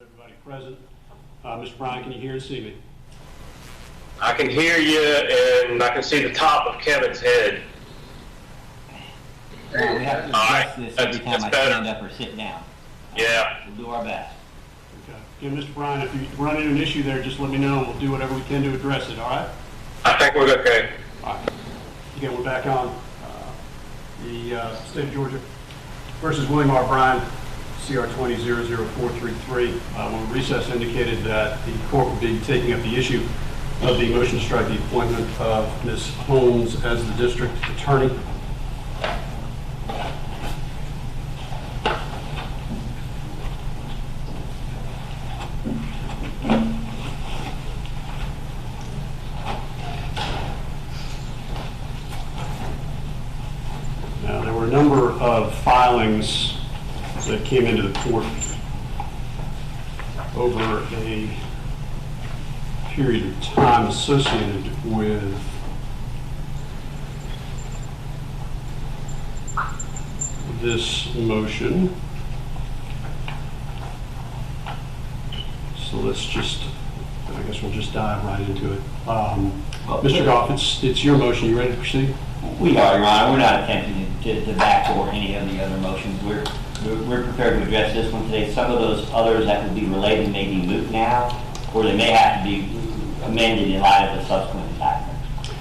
Everybody present. Mr. Bryan, can you hear and see me? I can hear you, and I can see the top of Kevin's head. Well, we have to adjust this every time I stand up or sit down. Yeah. We'll do our best. Okay. Again, Mr. Bryan, if you run into an issue there, just let me know, and we'll do whatever we can to address it, all right? I think we're okay. All right. Again, we're back on the State of Georgia versus William Bryan, CR 20-00433. When recess indicated that the court would be taking up the issue of the motion to strike the appointment of Ms. Holmes as the district attorney. Now, there were a number of filings that came into the court over a period of time associated with this motion. So let's just, I guess we'll just dive right into it. Mr. Goff, it's your motion. You ready to proceed? We are, Your Honor. We're not attempting to backdoor any of the other motions. We're prepared to address this one today. Some of those others that would be related may be moot now, or they may have to be amended in light of the subsequent indictment.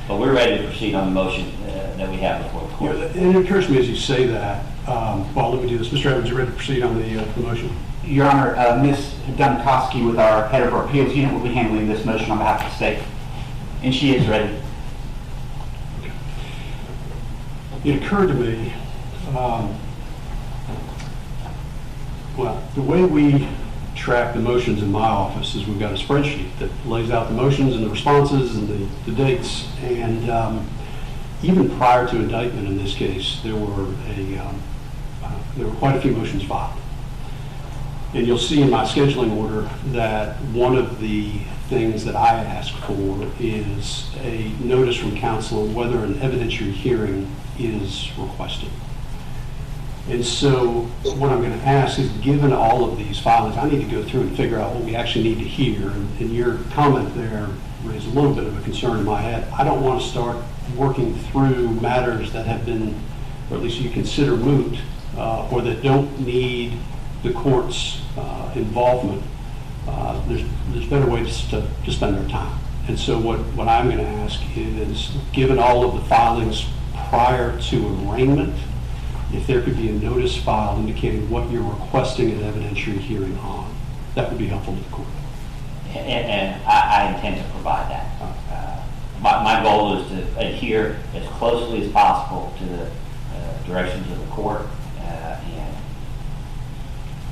But we're ready to proceed on the motion that we have before the court. Yeah, and it occurs to me as you say that, well, let me do this. Mr. Evans, you ready to proceed on the motion? Your Honor, Ms. Dunkowski, with our head of our appeals unit, will be handling this motion on behalf of the state, and she is ready. It occurred to me, well, the way we track the motions in my office is we've got a spreadsheet that lays out the motions and the responses and the dates. And even prior to indictment in this case, there were quite a few motions filed. And you'll see in my scheduling order that one of the things that I ask for is a notice from counsel whether an evidentiary hearing is requested. And so what I'm going to ask is, given all of these filings, I need to go through and figure out what we actually need to hear. And your comment there raised a little bit of a concern in my head. I don't want to start working through matters that have been, or at least you consider moot, or that don't need the court's involvement. There's better ways to spend our time. And so what I'm going to ask is, given all of the filings prior to arraignment, if there could be a notice filed indicating what you're requesting an evidentiary hearing on, that would be helpful to the court. And I intend to provide that. My goal is to adhere as closely as possible to the directions of the court.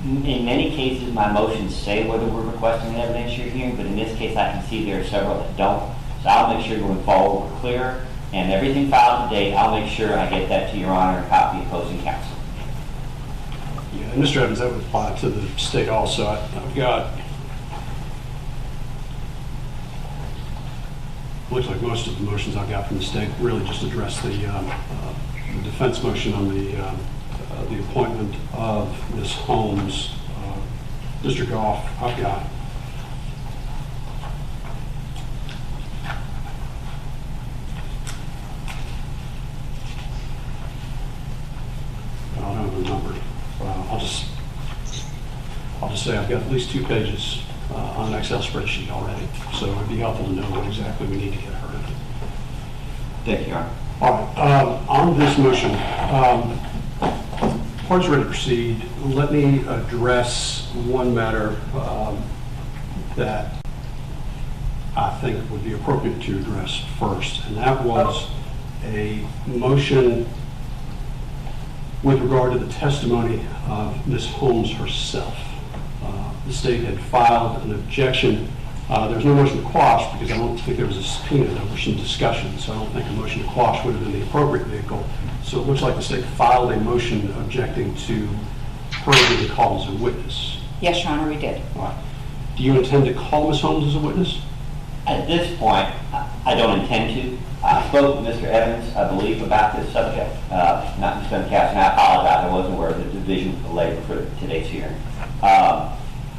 And in many cases, my motions say whether we're requesting an evidentiary hearing, but in this case, I can see there are several that don't. So I'll make sure going forward we're clear. And everything filed today, I'll make sure I get that to Your Honor and copy opposing counsel. Yeah, and Mr. Evans, that would apply to the state also. I've got, looks like most of the motions I've got from the state really just address the defense motion on the appointment of Ms. Holmes. District off, I've got numbered. I'll just say I've got at least 2 pages on an Excel spreadsheet already, so it'd be helpful to know what exactly we need to get heard. Thank you, Your Honor. All right. On this motion, parties ready to proceed. Let me address one matter that I think would be appropriate to address first, and that was a motion with regard to the testimony of Ms. Holmes herself. The state had filed an objection. There was no motion to quash because I don't think there was a subpoena. There was some discussion, so I don't think a motion to quash would have been the appropriate vehicle. So it looks like the state filed a motion objecting to her being called as a witness. Yes, Your Honor, we did. All right. Do you intend to call Ms. Holmes as a witness? At this point, I don't intend to. I spoke with Mr. Evans, I believe, about this subject. Not Ms. Dunkowski, and I apologize, I wasn't aware of the division of the labor for today's hearing.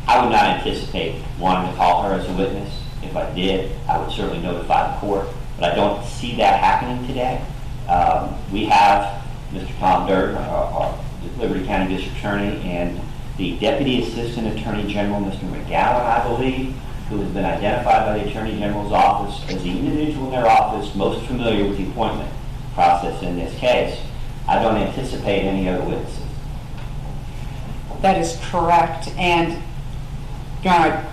I would not anticipate wanting to call her as a witness. If I did, I would certainly notify the court, but I don't see that happening today. We have Mr. Tom Durden, our Liberty County District Attorney, and the Deputy Assistant Attorney General, Mr. McGowan, I believe, who has been identified by the Attorney General's office as the individual in their office most familiar with the appointment process in this case. I don't anticipate any other witnesses. That is correct, and Your Honor,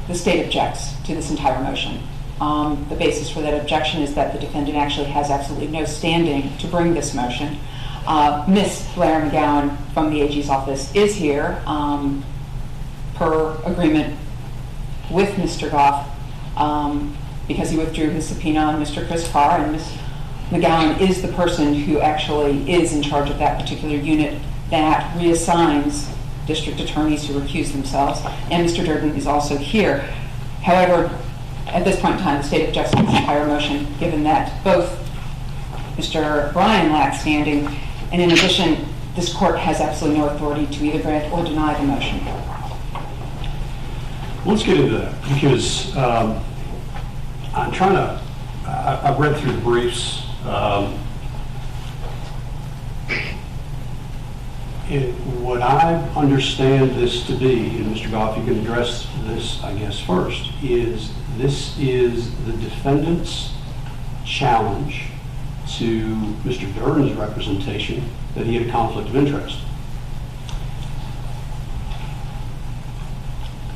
the state objects to this entire motion. The basis for that objection is that the defendant actually has absolutely no standing to bring this motion. Ms. Blair McGowan from the AG's office is here per agreement with Mr. Goff because he withdrew his subpoena on Mr. Chris Carr, and Ms. McGowan is the person who actually is in charge of that particular unit that reassigns district attorneys who recuse themselves, and Mr. Durden is also here. However, at this point in time, the state objects to this entire motion, given that both Mr. Bryan lacks standing, and in addition, this court has absolutely no authority to either grant or deny the motion. Let's get into that, because I'm trying to, I've read through the briefs. What I understand this to be, and Mr. Goff, you can address this, I guess, first, is this is the defendant's challenge to Mr. Durden's representation that he had a conflict of interest.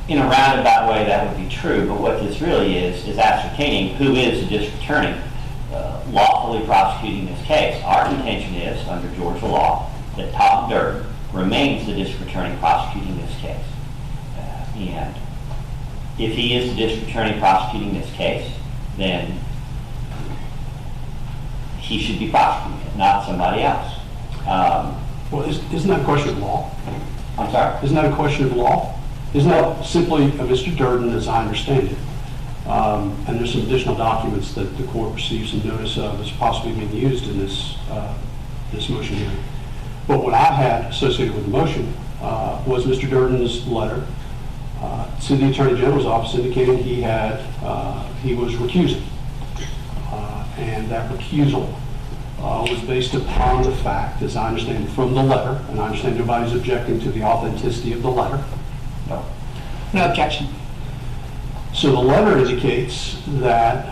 In a roundabout way, that would be true, but what this really is ascertaining who is the district attorney lawfully prosecuting this case. Our contention is, under Georgia law, that Tom Durden remains the district attorney prosecuting this case. And if he is the district attorney prosecuting this case, then he should be prosecuting it, not somebody else. Well, isn't that a question of law? I'm sorry? Isn't that a question of law? Isn't that simply Mr. Durden, as I understand it? And there's some additional documents that the court received some notice of as possibly being used in this motion hearing. But what I had associated with the motion was Mr. Durden's letter to the Attorney General's office indicating he was recusing. And that recusal was based upon the fact, as I understand from the letter, and I understand nobody's objecting to the authenticity of the letter. No objection. So the letter indicates that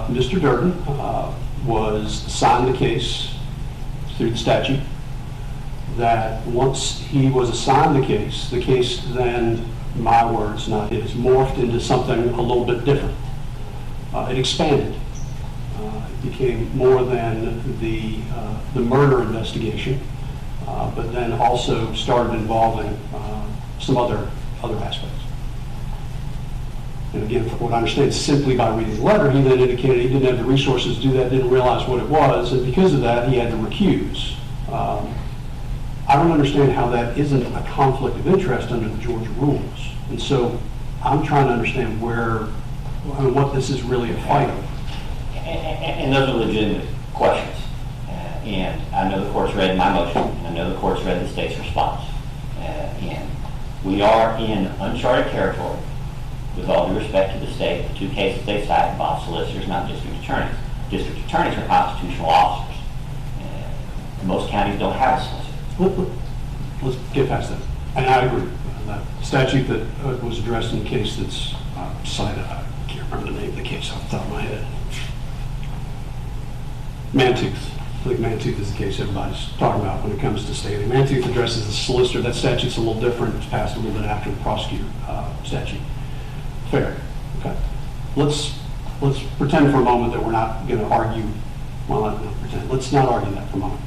Mr. Durden was assigned the case through the statute, that once he was assigned the case then, my words, not his, morphed into something a little bit different. It expanded. It became more than the murder investigation, but then also started involving some other aspects. And again, from what I understand, simply by reading the letter, he then indicated he didn't have the resources to do that, didn't realize what it was, and because of that, he had to recuse. I don't understand how that isn't a conflict of interest under the Georgia rules. And so I'm trying to understand what this is really a fight over. And those are legitimate questions. And I know the court's read my motion, and I know the court's read the state's response. And we are in uncharted territory, with all due respect to the state. The two cases they cite involve solicitors, not district attorneys. District attorneys are constitutional officers. Most counties don't have a solicitor. Let's get past that. And I agree. The statute that was addressed in the case that's cited, I can't remember the name of the case off the top of my head. Mantooth. I think Mantooth is the case everybody's talking about when it comes to state. Mantooth addresses the solicitor. That statute's a little different. It's passed a little bit after the prosecutor statute. Fair. Okay. Let's pretend for a moment that we're not going to argue. Well, not pretend. Let's not argue that for a moment.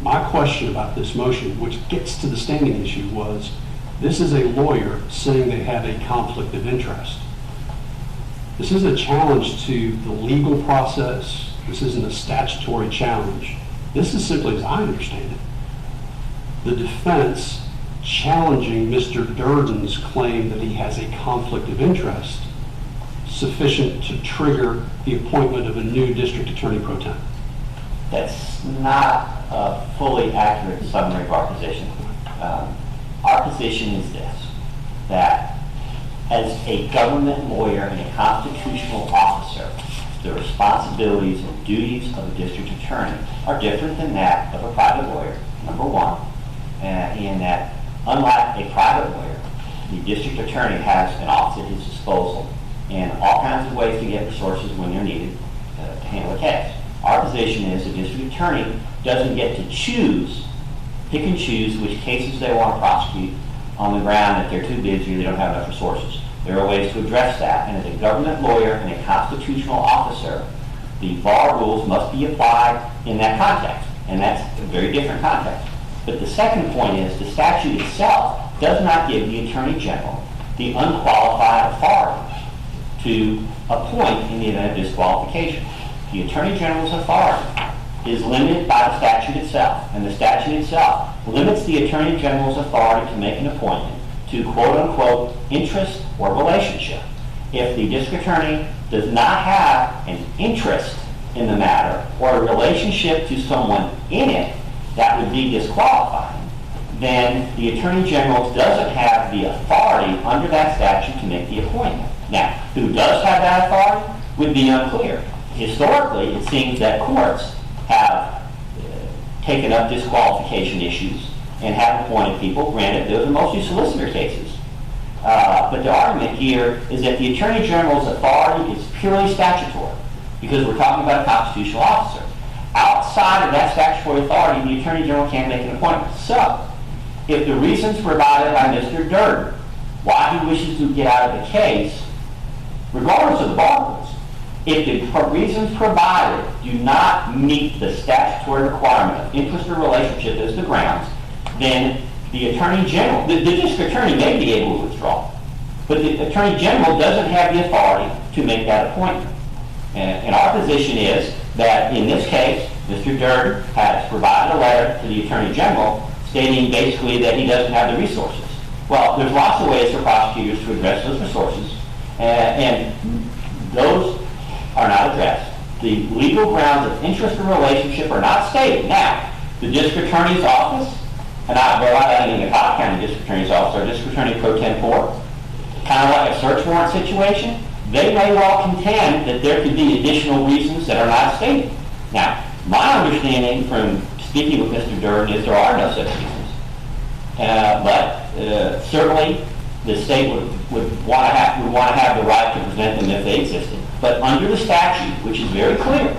My question about this motion, which gets to the standing issue, was this is a lawyer saying they have a conflict of interest. This isn't a challenge to the legal process. This isn't a statutory challenge. This is simply, as I understand it, the defense challenging Mr. Durden's claim that he has a conflict of interest sufficient to trigger the appointment of a new district attorney pro tem. That's not a fully accurate summary of our position. Our position is this. that as a government lawyer and a constitutional officer, the responsibilities and duties of a district attorney are different than that of a private lawyer, number one, and that unlike a private lawyer, the district attorney has an office at his disposal and all kinds of ways to get resources when they're needed to handle a case. Our position is the district attorney doesn't get to pick and choose which cases they want to prosecute on the ground that they're too busy or they don't have enough resources. There are ways to address that, and as a government lawyer and a constitutional officer, the bar rules must be applied in that context, and that's a very different context. But the second point is the statute itself does not give the Attorney General the unqualified authority to appoint in the event of disqualification. The Attorney General's authority is limited by the statute itself, and the statute itself limits the Attorney General's authority to make an appointment to quote-unquote interest or relationship. If the district attorney does not have an interest in the matter or a relationship to someone in it that would be disqualifying, then the Attorney General doesn't have the authority under that statute to make the appointment. Now, who does have that authority would be unclear. Historically, it seems that courts have taken up disqualification issues and have appointed people. Granted, those are mostly solicitor cases. But the argument here is that the Attorney General's authority is purely statutory because we're talking about a constitutional officer. Outside of that statutory authority, the Attorney General can't make an appointment. So, if the reasons provided by Mr. Durden why he wishes to get out of the case, regardless of the bar rules, if the reasons provided do not meet the statutory requirement of interest or relationship as the grounds, then the Attorney General, the district attorney may be able to withdraw, but the Attorney General doesn't have the authority to make that appointment. And our position is that in this case, Mr. Durden has provided a letter to the Attorney General stating basically that he doesn't have the resources. Well, there's lots of ways for prosecutors to address those resources, and those are not addressed. The legal grounds of interest or relationship are not stated. Now, the district attorney's office, and we're not adding the Cobb County District Attorney's Office, or District Attorney Pro Tempore, kind of like a search warrant situation, they may well contend that there could be additional reasons that are not stated. Now, my understanding from speaking with Mr. Durden is there are no such reasons. But certainly the state would want to have the right to present them if they existed. But under the statute, which is very clear,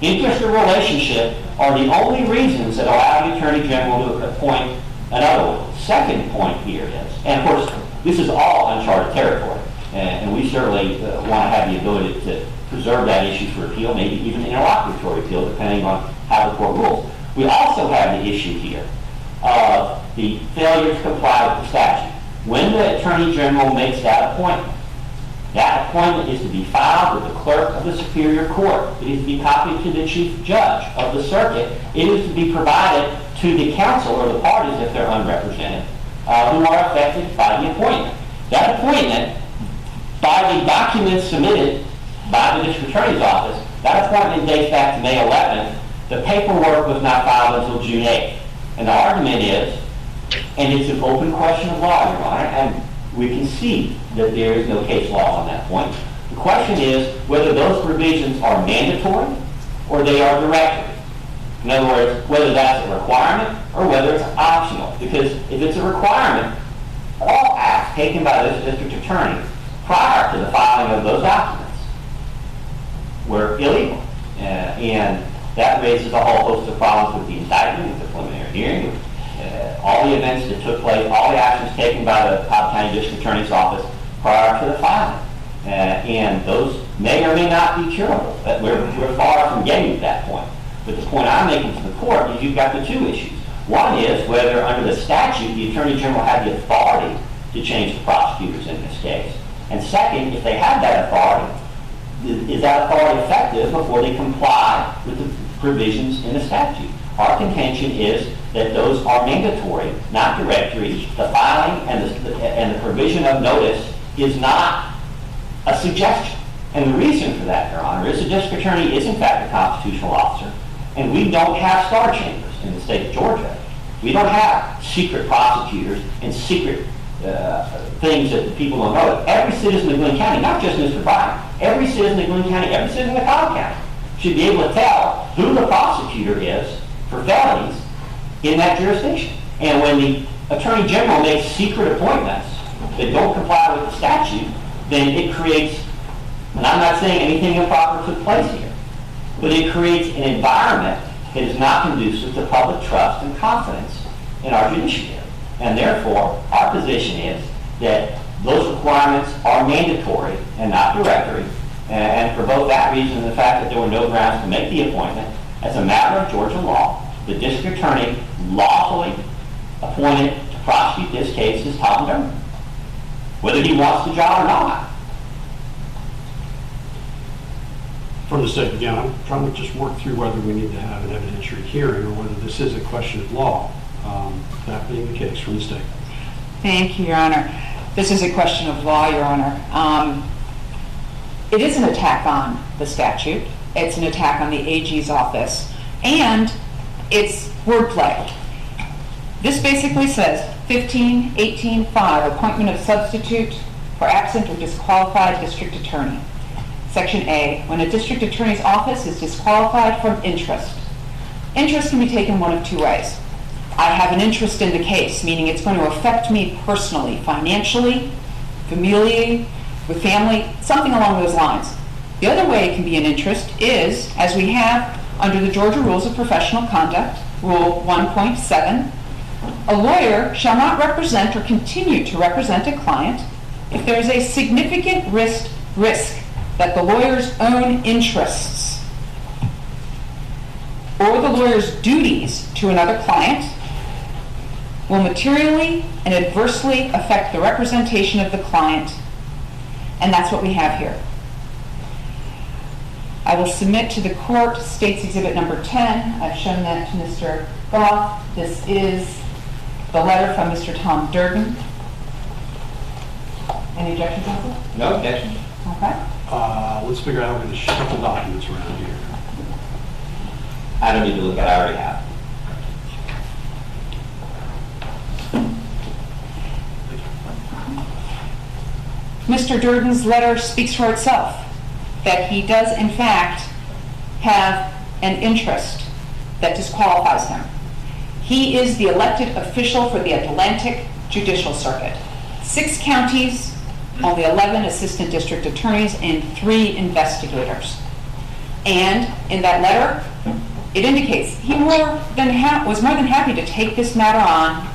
interest or relationship are the only reasons that allow the Attorney General to appoint another one. Second point here is, and of course, this is all uncharted territory, and we certainly want to have the ability to preserve that issue for appeal, maybe even interlocutory appeal, depending on how the court rules. We also have the issue here of the failure to comply with the statute. When the Attorney General makes that appointment is to be filed with the clerk of the Superior Court. It is to be copied to the Chief Judge of the circuit. It is to be provided to the counsel or the parties, if they're unrepresented, who are affected by the appointment. That appointment, by the documents submitted by the District Attorney's Office, that appointment dates back to May 11th. The paperwork was not filed until June 8th. And the argument is, and it's an open question of law, Your Honor, and we can see that there is no case law on that point. The question is whether those provisions are mandatory or they are directory. In other words, whether that's a requirement or whether it's optional. Because if it's a requirement, all acts taken by this district attorney prior to the filing of those documents were illegal. And that raises a whole host of problems with the indictment, with the preliminary hearing, all the events that took place, all the actions taken by the Cobb County District Attorney's Office prior to the filing. And those may or may not be curable. But we're far from getting to that point. But the point I'm making to the court is you've got the two issues. One is whether under the statute the Attorney General had the authority to change the prosecutors in this case. And second, if they had that authority, is that authority effective before they comply with the provisions in the statute? Our contention is that those are mandatory, not directory. The filing and the provision of notice is not a suggestion. And the reason for that, Your Honor, is the district attorney is in fact a constitutional officer, and we don't have star chambers in the state of Georgia. We don't have secret prosecutors and secret things that the people don't know. Every citizen of Glenn County, not just Mr. Bryan, every citizen of Glenn County, every citizen of Cobb County should be able to tell who the prosecutor is for felonies in that jurisdiction. And when the Attorney General makes secret appointments that don't comply with the statute, then it creates, and I'm not saying anything improper took place here, but it creates an environment that is not conducive to public trust and confidence in our judiciary. And therefore, our position is that those requirements are mandatory and not directory. And for both that reason and the fact that there were no grounds to make the appointment, as a matter of Georgia law, the district attorney lawfully appointed to prosecute this case is Tom Derman, whether he wants the job or not. From the state, again, I'm trying to just work through whether we need to have an evidentiary hearing or whether this is a question of law. That being the case, from the state. Thank you, Your Honor. This is a question of law, Your Honor. It is an attack on the statute. It's an attack on the AG's office. And it's wordplay. This basically says 15-18-5, appointment of substitute for absent or disqualified district attorney. Section A, when a district attorney's office is disqualified from interest. Interest can be taken one of two ways. I have an interest in the case, meaning it's going to affect me personally, financially, familially, with family, something along those lines. The other way it can be an interest is, as we have under the Georgia Rules of Professional Conduct, Rule 1.7, a lawyer shall not represent or continue to represent a client if there is a significant risk that the lawyer's own interests or the lawyer's duties to another client will materially and adversely affect the representation of the client, and that's what we have here. I will submit to the court State's Exhibit number 10. I've shown that to Mr. Goff. This is the letter from Mr. Tom Durden. Any objections, counsel? No objection. Okay. Let's figure out how we're going to shuffle documents around here. I don't need to look at it, I already have. Mr. Durden's letter speaks for itself, that he does in fact have an interest that disqualifies him. He is the elected official for the Atlantic Judicial Circuit. 6 counties, only 11 assistant district attorneys, and 3 investigators. And in that letter, it indicates he was more than happy to take this matter on,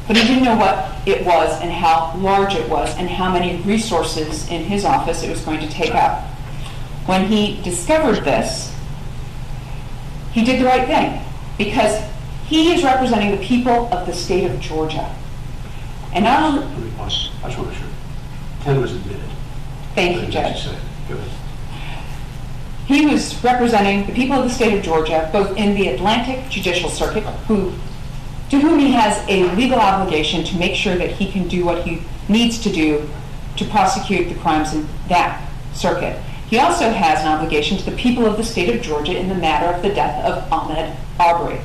but he didn't know what it was and how large it was and how many resources in his office it was going to take up. When he discovered this, he did the right thing, because he is representing the people of the state of Georgia. And I just want to make sure. 10 was admitted. Thank you, Judge. Go ahead. He was representing the people of the state of Georgia, both in the Atlantic Judicial Circuit, to whom he has a legal obligation to make sure that he can do what he needs to do to prosecute the crimes in that circuit. He also has an obligation to the people of the state of Georgia in the matter of the death of Ahmaud Arbery.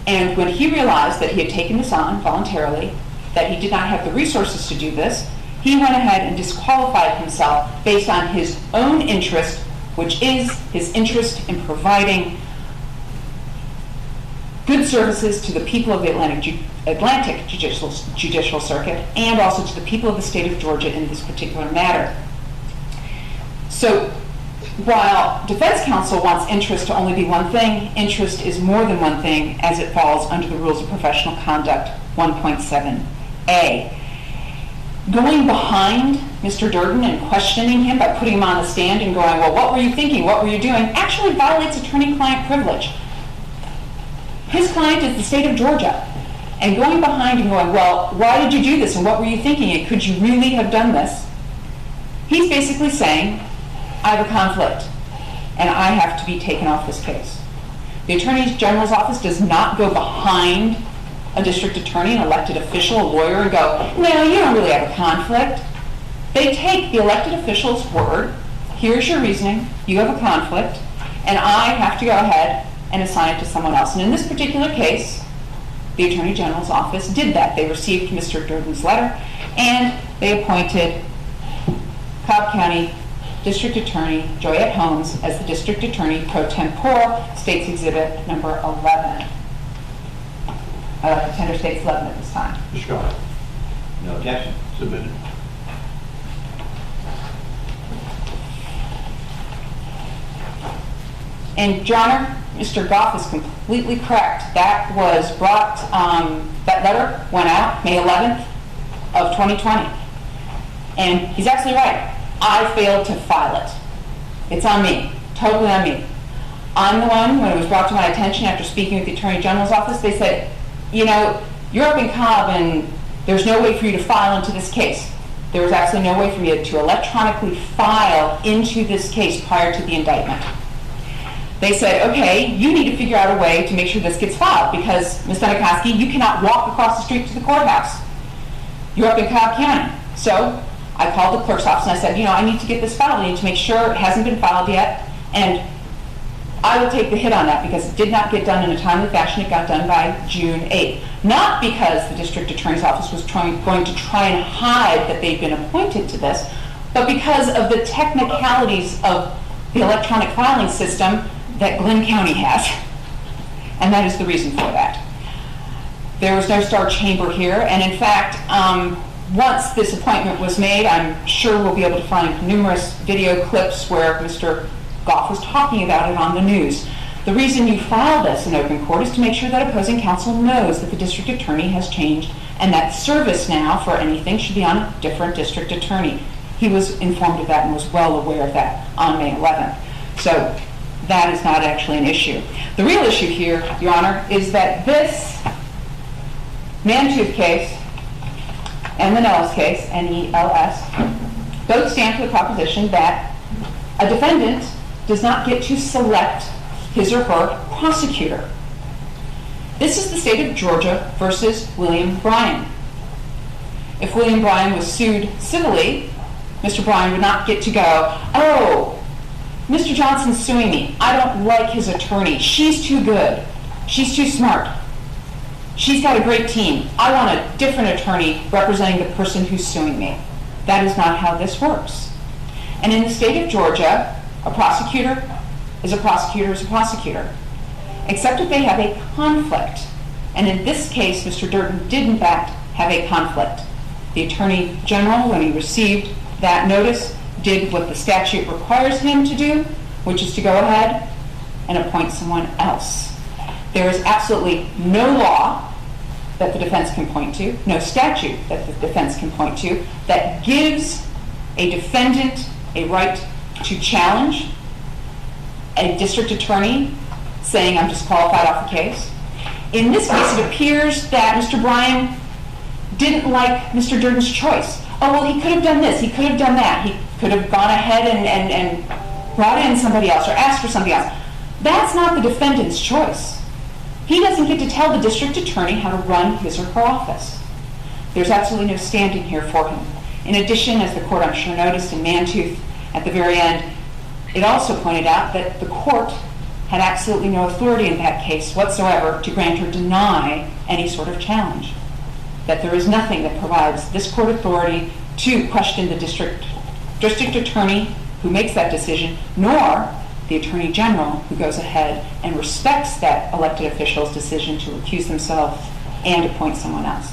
And when he realized that he had taken this on voluntarily, that he did not have the resources to do this, he went ahead and disqualified himself based on his own interest, which is his interest in providing good services to the people of the Atlantic Judicial Circuit and also to the people of the state of Georgia in this particular matter. So while defense counsel wants interest to only be one thing, interest is more than one thing as it falls under the Rules of Professional Conduct 1.7a. Going behind Mr. Durden and questioning him by putting him on the stand and going, well, what were you thinking? What were you doing? Actually violates attorney-client privilege. His client is the state of Georgia. And going behind and going, well, why did you do this? And what were you thinking? And could you really have done this? He's basically saying, I have a conflict, and I have to be taken off this case. The Attorney General's office does not go behind a district attorney, an elected official, a lawyer, and go, no, you don't really have a conflict. They take the elected official's word, here's your reasoning, you have a conflict, and I have to go ahead and assign it to someone else. And in this particular case, the Attorney General's office did that. They received Mr. Durden's letter, and they appointed Cobb County District Attorney Joyette Holmes as the District Attorney pro tempore, State's Exhibit number 11. Tender State's 11 at this time. Mr. Goff, No objection. submitted. And Your Honor, Mr. Goff is completely correct. That was brought, that letter went out May 11th of 2020. And he's absolutely right. I failed to file it. It's on me, totally on me. I'm the one, when it was brought to my attention after speaking with the Attorney General's office, they said, you know, you're up in Cobb and there's no way for you to file into this case. There was absolutely no way for you to electronically file into this case prior to the indictment. They said, okay, you need to figure out a way to make sure this gets filed because, Ms. Dunikoski, you cannot walk across the street to the courthouse. You're up in Cobb County. So I called the clerk's office and I said, you know, I need to get this filed. I need to make sure it hasn't been filed yet. And I will take the hit on that because it did not get done in a timely fashion. It got done by June 8th. Not because the district attorney's office was going to try and hide that they'd been appointed to this, but because of the technicalities of the electronic filing system that Glenn County has. And that is the reason for that. There was no star chamber here, and in fact, once this appointment was made, I'm sure we'll be able to find numerous video clips where Mr. Goff was talking about it on the news. The reason you file this in open court is to make sure that opposing counsel knows that the district attorney has changed and that service now for anything should be on a different district attorney. He was informed of that and was well aware of that on May 11th. So that is not actually an issue. The real issue here, Your Honor, is that this Mantooth case and the Nellis case, N-E-L-S, both stand for the proposition that a defendant does not get to select his or her prosecutor. This is the state of Georgia versus William Bryan. If William Bryan was sued civilly, Mr. Bryan would not get to go, oh, Mr. Johnson's suing me. I don't like his attorney. She's too good. She's too smart. She's got a great team. I want a different attorney representing the person who's suing me. That is not how this works. And in the state of Georgia, a prosecutor is a prosecutor is a prosecutor, except if they have a conflict. And in this case, Mr. Durden did in fact have a conflict. The Attorney General, when he received that notice, did what the statute requires him to do, which is to go ahead and appoint someone else. There is absolutely no law that the defense can point to, no statute that the defense can point to, that gives a defendant a right to challenge a district attorney saying I'm disqualified off the case. In this case, it appears that Mr. Bryan didn't like Mr. Durden's choice. Oh, well, he could have done this, he could have done that, he could have gone ahead and brought in somebody else or asked for somebody else. That's not the defendant's choice. He doesn't get to tell the district attorney how to run his or her office. There's absolutely no standing here for him. In addition, as the court I'm sure noticed in Mantooth at the very end, it also pointed out that the court had absolutely no authority in that case whatsoever to grant or deny any sort of challenge. That there is nothing that provides this court authority to question the district attorney who makes that decision, nor the Attorney General who goes ahead and respects that elected official's decision to recuse themselves and appoint someone else.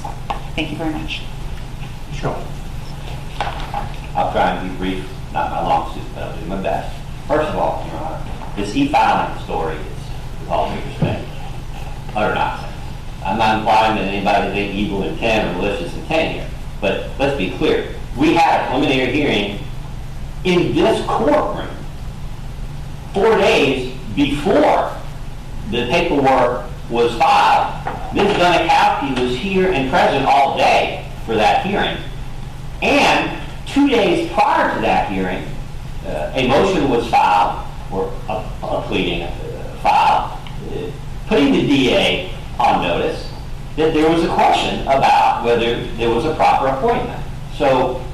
Thank you very much. Sure. I'll try and be brief, not my long suit, but I'll do my best. First of all, Your Honor, this e-filing story is, with all due respect, utter nonsense. I'm not implying that anybody has any evil intent or malicious intent here, but let's be clear. We had a preliminary hearing in this courtroom 4 days before the paperwork was filed. Ms. Dunikoski was here and present all day for that hearing. And 2 days prior to that hearing, a motion was filed, or a pleading filed, putting the DA on notice that there was a question about whether there was a proper appointment. So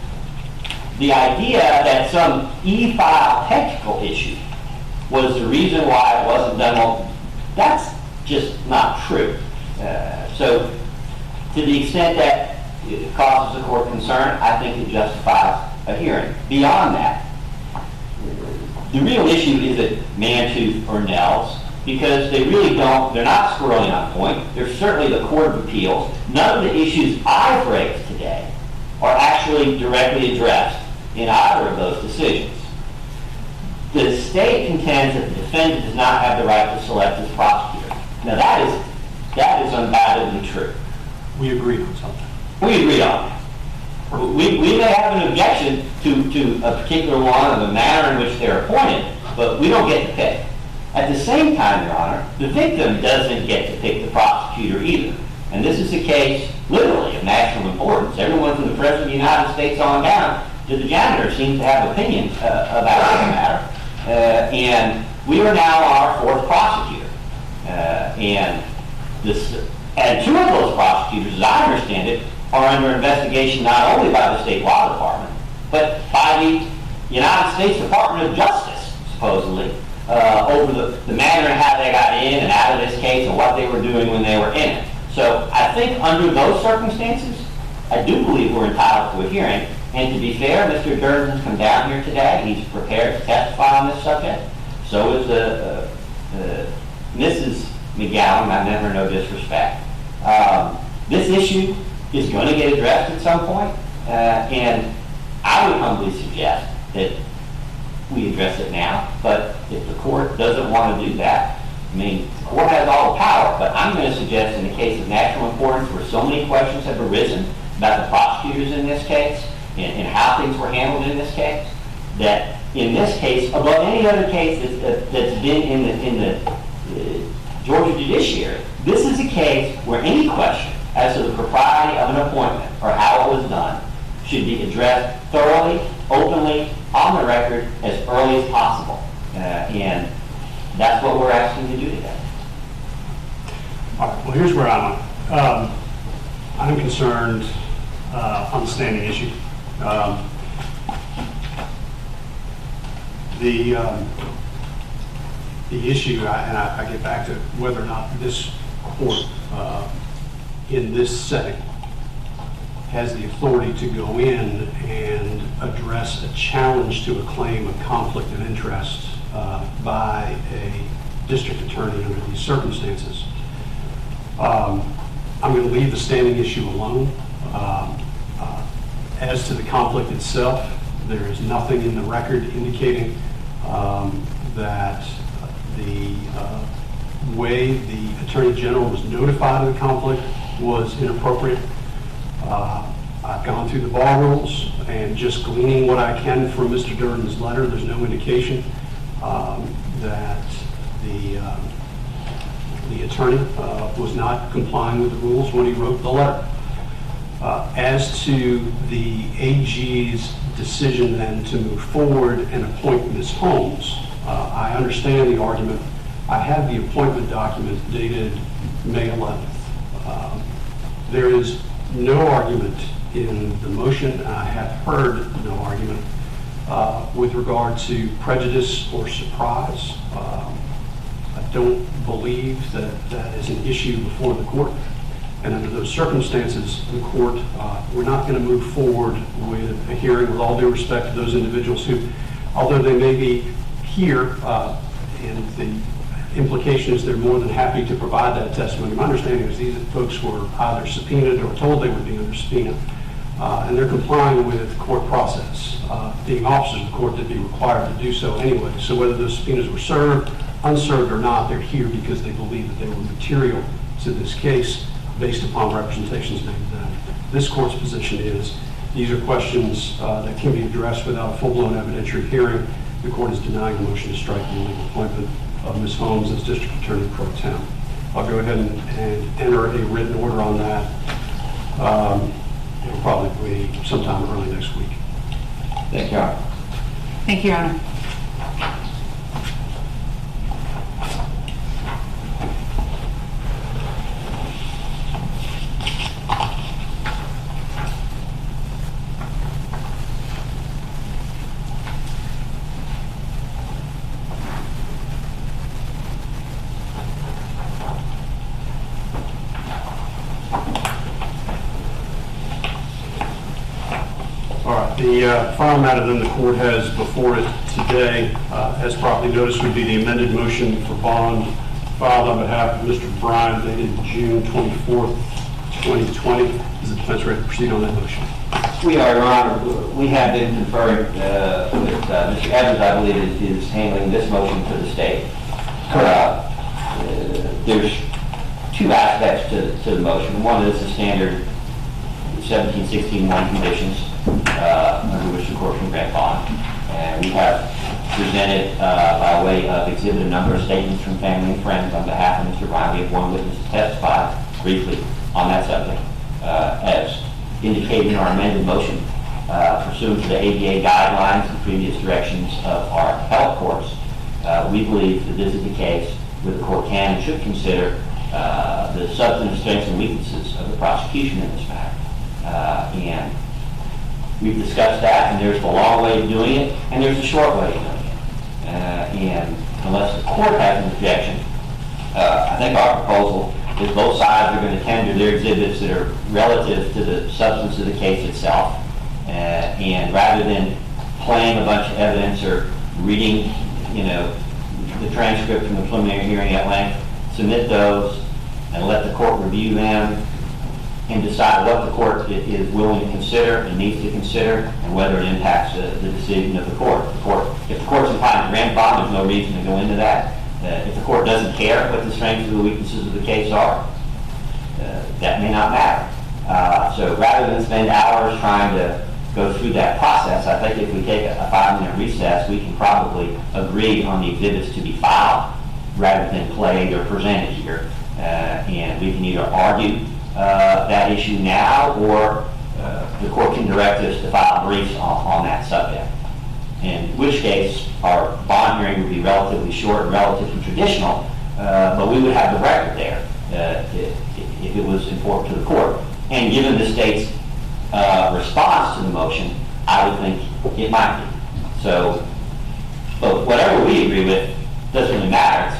the idea that some e-file technical issue was the reason why it wasn't done, well, that's just not true. So to the extent that it causes the court concern, I think it justifies a hearing. Beyond that, the real issue isn't Mantooth or Nels, because they really don't, they're not squarely on point. They're certainly the Court of Appeals. None of the issues I've raised today are actually directly addressed in either of those decisions. The state contends that the defendant does not have the right to select his prosecutor. Now that is undoubtedly true. We agree on something. We agree on that. We may have an objection to a particular one or the manner in which they're appointed, but we don't get to pick. At the same time, Your Honor, the victim doesn't get to pick the prosecutor either. And this is a case, literally, of national importance. Everyone from the President of the United States on down to the janitor seems to have opinions about the matter. And we are now our fourth prosecutor. And two of those prosecutors, as I understand it, are under investigation not only by the State Law Department, but by the United States Department of Justice, supposedly, over the manner and how they got in and out of this case and what they were doing when they were in it. So I think under those circumstances, I do believe we're entitled to a hearing. And to be fair, Mr. Durden has come down here today. He's prepared to testify on this subject. So is Mrs. McGowan. I never no disrespect. This issue is going to get addressed at some point, and I would humbly suggest that we address it now. But if the court doesn't want to do that, I mean, the court has all the power, but I'm going to suggest in the case of national importance where so many questions have arisen about the prosecutors in this case and how things were handled in this case, that in this case, above any other case that's been in the Georgia judiciary, this is a case where any question as to the propriety of an appointment or how it was done should be addressed thoroughly, openly, on the record as early as possible. And that's what we're asking to do today. All right, well, here's where I'm concerned on the standing issue. The issue, and I get back to whether or not this court in this setting has the authority to go in and address a challenge to a claim of conflict of interest by a district attorney under these circumstances. I'm going to leave the standing issue alone. As to the conflict itself, there is nothing in the record indicating that the way the Attorney General was notified of the conflict was inappropriate. I've gone through the bar rules, and just gleaning what I can from Mr. Durden's letter, there's no indication that the attorney was not complying with the rules when he wrote the letter. As to the AG's decision then to move forward and appoint Ms. Holmes, I understand the argument. I have the appointment document dated May 11th. There is no argument in the motion. I have heard no argument with regard to prejudice or surprise. I don't believe that that is an issue before the court. And under those circumstances, the court, we're not going to move forward with a hearing with all due respect to those individuals who, although they may be here, and the implication is they're more than happy to provide that testimony. My understanding is these folks were either subpoenaed or told they would be under subpoena, and they're complying with court process. Being officers of the court, they'd be required to do so anyway. So whether those subpoenas were served, unserved or not, they're here because they believe that they were material to this case based upon representations made to them. This court's position is these are questions that can be addressed without a full-blown evidentiary hearing. The court is denying the motion to strike the illegal appointment of Ms. Holmes as District Attorney Pro Tem. I'll go ahead and enter a written order on that. It'll probably be sometime early next week. Thank you, Your Honor. Thank you, Your Honor. The final matter that the court has before it today, as properly noticed, would be the amended motion for bond filed on behalf of Mr. Bryan dated June 24th, 2020. Is the defense ready to proceed on that motion? We are, Your Honor. We have been conferring with Mr. Evans, I believe, is handling this motion for the state. There's two aspects to the motion. One is the standard 1716-1 conditions under which the court can grant bond. And we have presented by way of exhibit a number of statements from family and friends on behalf of Mr. Bryan. We have one witness to testify briefly on that subject. As indicated in our amended motion, pursuant to the ADA guidelines and previous directions of our appellate courts, we believe that this is the case where the court can and should consider the substantive strengths and weaknesses of the prosecution in this matter. And we've discussed that, and there's the long way of doing it, and there's the short way of doing it. And unless the court has an objection, I think our proposal is both sides are going to tender their exhibits that are relative to the substance of the case itself. And rather than playing a bunch of evidence or reading, the transcript from the preliminary hearing at length, submit those and let the court review them and decide what the court is willing to consider and needs to consider and whether it impacts the decision of the court. If the court's inclined to grant bond, there's no reason to go into that. If the court doesn't care what the strengths or the weaknesses of the case are, that may not matter. So rather than spend hours trying to go through that process, I think if we take a 5-minute recess, we can probably agree on the exhibits to be filed rather than played or presented here. And we can either argue that issue now, or the court can direct us to file briefs on that subject. In which case, our bond hearing would be relatively short and relatively traditional, but we would have the record there if it was important to the court. And given the state's response to the motion, I would think it might be. So, but whatever we agree with doesn't really matter.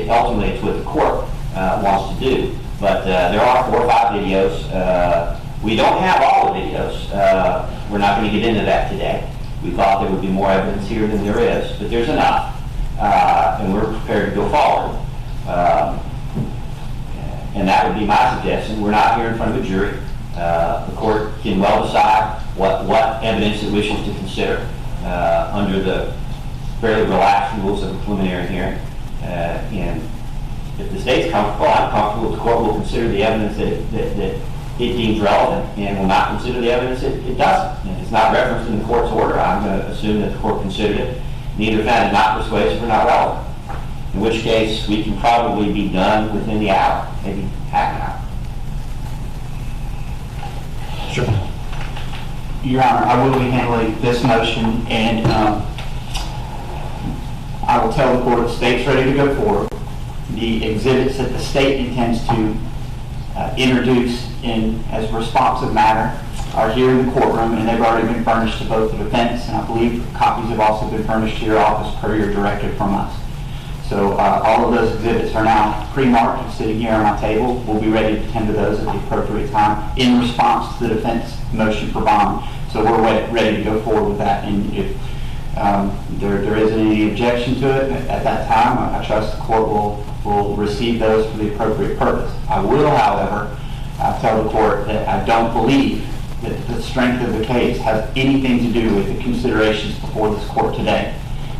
Ultimately, it's what the court wants to do. But there are 4 or 5 videos. We don't have all the videos. We're not going to get into that today. We thought there would be more evidence here than there is, but there's enough. And we're prepared to go forward. And that would be my suggestion. We're not here in front of a jury. The court can well decide what evidence it wishes to consider under the fairly relaxed rules of a preliminary hearing. And if the state's comfortable, I'm comfortable, the court will consider the evidence that it deems relevant and will not consider the evidence it doesn't. And if it's not referenced in the court's order, I'm going to assume that the court considered it. Neither found it not persuasive or not relevant. In which case, we can probably be done within the hour, maybe half an hour. Sure. Your Honor, I will be handling this motion, and I will tell the court the state's ready to go forward. The exhibits that the state intends to introduce in as responsive matter are here in the courtroom, and they've already been furnished to both the defense, and I believe copies have also been furnished to your office per your directive from us. So all of those exhibits are now pre-marked and sitting here on my table. We'll be ready to tender those at the appropriate time in response to the defense motion for bond. So we're ready to go forward with that. And if there isn't any objection to it at that time, I trust the court will receive those for the appropriate purpose. I will, however, tell the court that I don't believe that the strength of the case has anything to do with the considerations before this court today.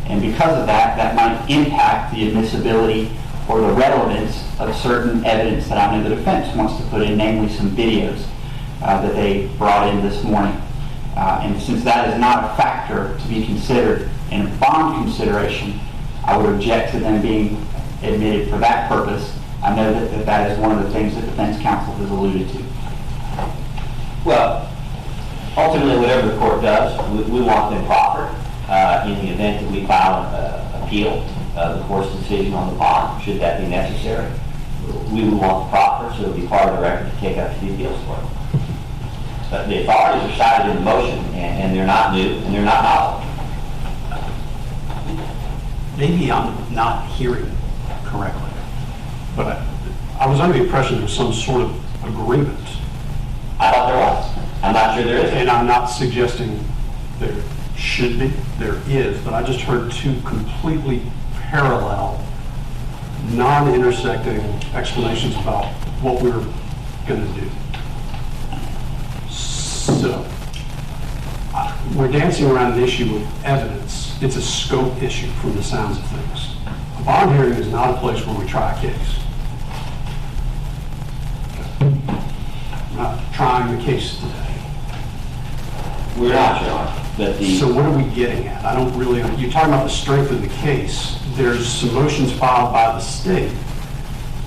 And because of that, that might impact the admissibility or the relevance of certain evidence that I know the defense wants to put in, namely some videos that they brought in this morning. And since that is not a factor to be considered in a bond consideration, I would object to them being admitted for that purpose. I know that is one of the things that defense counsel has alluded to. Well, ultimately, whatever the court does, we want them proffered. In the event that we file an appeal of the court's decision on the bond, should that be necessary, we would want the proffer so it would be part of the record to take up to the appeals court. But the authorities are cited in the motion, and they're not new, and they're not novel. Maybe I'm not hearing correctly, but I was under the impression there was some sort of agreement. I thought there was. I'm not sure there is. And I'm not suggesting There should be, there is, but I just heard two completely parallel, non-intersecting explanations about what we're going to do. So, we're dancing around an issue of evidence. It's a scope issue from the sounds of things. A bond hearing is not a place where we try a case. We're not trying the case today. We're not, Your Honor, but the... So what are we getting at? I don't really, you're talking about the strength of the case. There's some motions filed by the state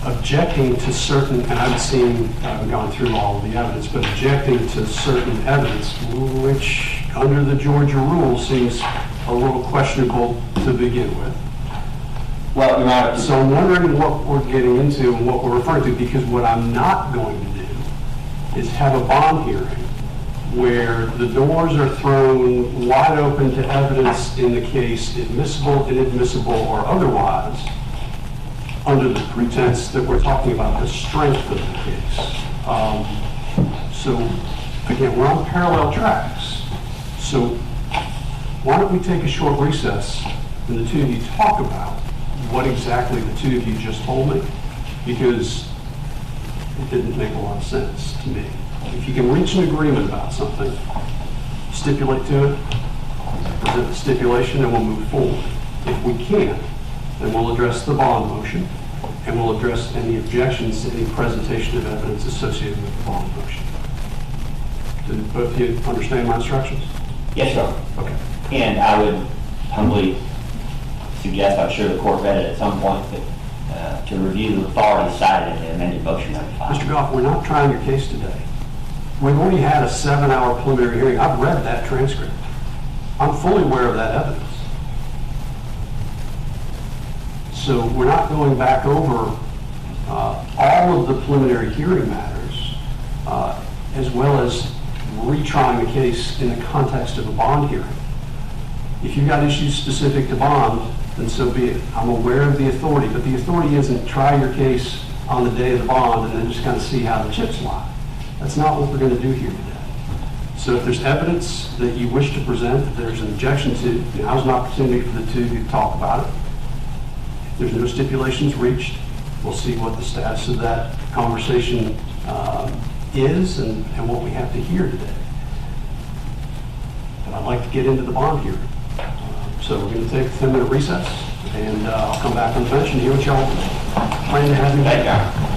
objecting to certain, and I haven't gone through all of the evidence, but objecting to certain evidence, which under the Georgia rule seems a little questionable to begin with. Well, Your Honor... So I'm wondering what we're getting into and what we're referring to, because what I'm not going to do is have a bond hearing where the doors are thrown wide open to evidence in the case, admissible, inadmissible, or otherwise, under the pretense that we're talking about the strength of the case. So, again, we're on parallel tracks. So, why don't we take a short recess and the two of you talk about what exactly the two of you just told me, because it didn't make a lot of sense to me. If you can reach an agreement about something, stipulate to it, present the stipulation, and we'll move forward. If we can't, then we'll address the bond motion, and we'll address any objections to any presentation of evidence associated with the bond motion. Did both of you understand my instructions? Yes, Your Honor. Okay. And I would humbly suggest, I'm sure the court read it at some point, but to review the authority cited in the amended motion number 5. Mr. Goff, we're not trying your case today. We've only had a 7-hour preliminary hearing. I've read that transcript. I'm fully aware of that evidence. So we're not going back over all of the preliminary hearing matters, as well as retrying the case in the context of a bond hearing. If you've got issues specific to bond, then so be it. I'm aware of the authority, but the authority isn't try your case on the day of the bond and then just kind of see how the chips lie. That's not what we're going to do here today. So if there's evidence that you wish to present, that there's an objection to, now's an opportunity for the two of you to talk about it. If there's no stipulations reached, we'll see what the status of that conversation is and what we have to hear today. But I'd like to get into the bond hearing. So we're going to take a 10-minute recess, and I'll come back on the bench and hear what y'all plan to have me. Thank you.